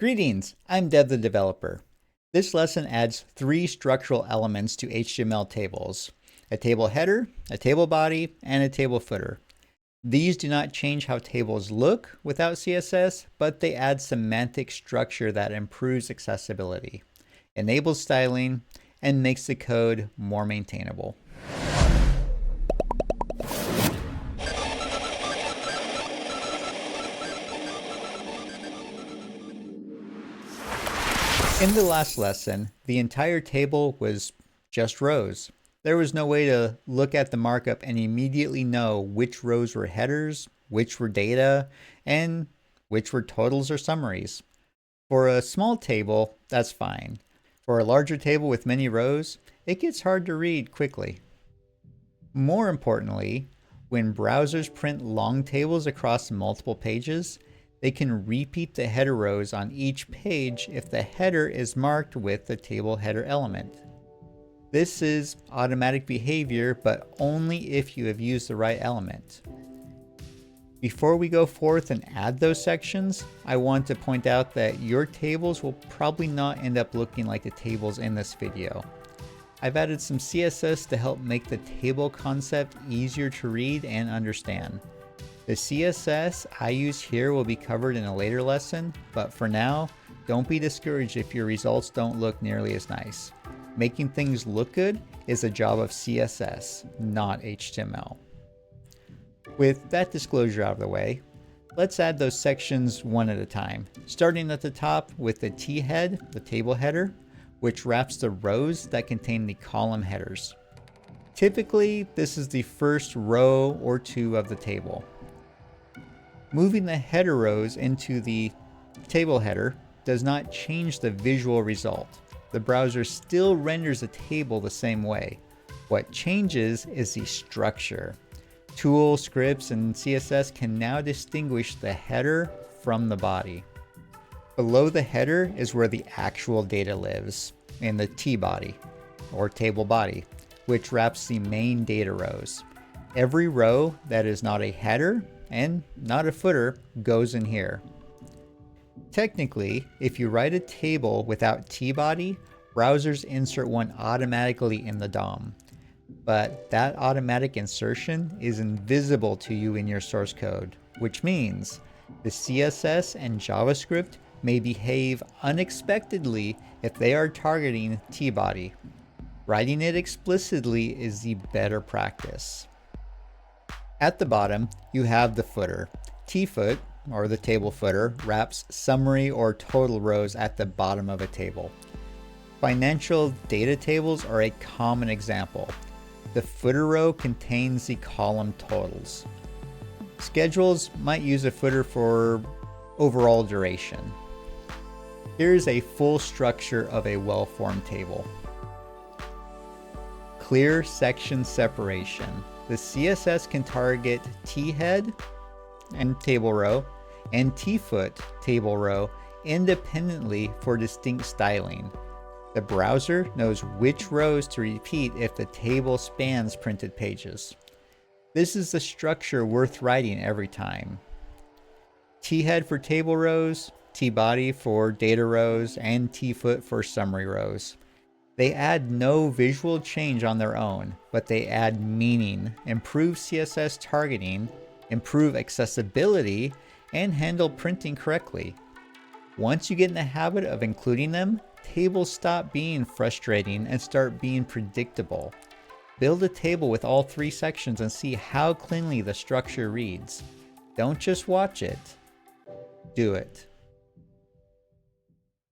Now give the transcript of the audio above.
Greetings, I'm Dev the Developer. This lesson adds 3 structural elements to HTML tables: a table header, a table body, and a table footer. These do not change how tables look without CSS, but they add semantic structure that improves accessibility, enables styling, and makes the code more maintainable. In the last lesson, the entire table was just rows. There was no way to look at the markup and immediately know which rows were headers, which were data, and which were totals or summaries. For a small table, that's fine. For a larger table with many rows, it gets hard to read quickly. More importantly, when browsers print long tables across multiple pages, they can repeat the header rows on each page if the header is marked with the table header element. This is automatic behavior, but only if you have used the right element. Before we go forth and add those sections, I want to point out that your tables will probably not end up looking like the tables in this video. I've added some CSS to help make the table concept easier to read and understand. The CSS I use here will be covered in a later lesson, but for now, don't be discouraged if your results don't look nearly as nice. Making things look good is a job of CSS, not HTML. With that disclosure out of the way, let's add those sections one at a time, starting at the top with the thead, the table header, which wraps the rows that contain the column headers. Typically, this is the first row or two of the table. Moving the header rows into the table header does not change the visual result. The browser still renders a table the same way. What changes is the structure. Tools, scripts, and CSS can now distinguish the header from the body. Below the header is where the actual data lives, in the tbody, or table body, which wraps the main data rows. Every row that is not a header and not a footer goes in here. Technically, if you write a table without tbody, browsers insert one automatically in the DOM. But that automatic insertion is invisible to you in your source code, which means the CSS and JavaScript may behave unexpectedly if they are targeting tbody. Writing it explicitly is the better practice. At the bottom, you have the footer. tfoot, or the table footer, wraps summary or total rows at the bottom of a table. Financial data tables are a common example. The footer row contains the column totals. Schedules might use a footer for overall duration. Here's a full structure of a well-formed table. Clear section separation. The CSS can target thead and table row and tfoot table row independently for distinct styling. The browser knows which rows to repeat if the table spans printed pages. This is the structure worth writing every time. thead for table rows, tbody for data rows, and tfoot for summary rows. They add no visual change on their own, but they add meaning, improve CSS targeting, improve accessibility, and handle printing correctly. Once you get in the habit of including them, tables stop being frustrating and start being predictable. Build a table with all 3 sections and see how cleanly the structure reads. Don't just watch it, do it.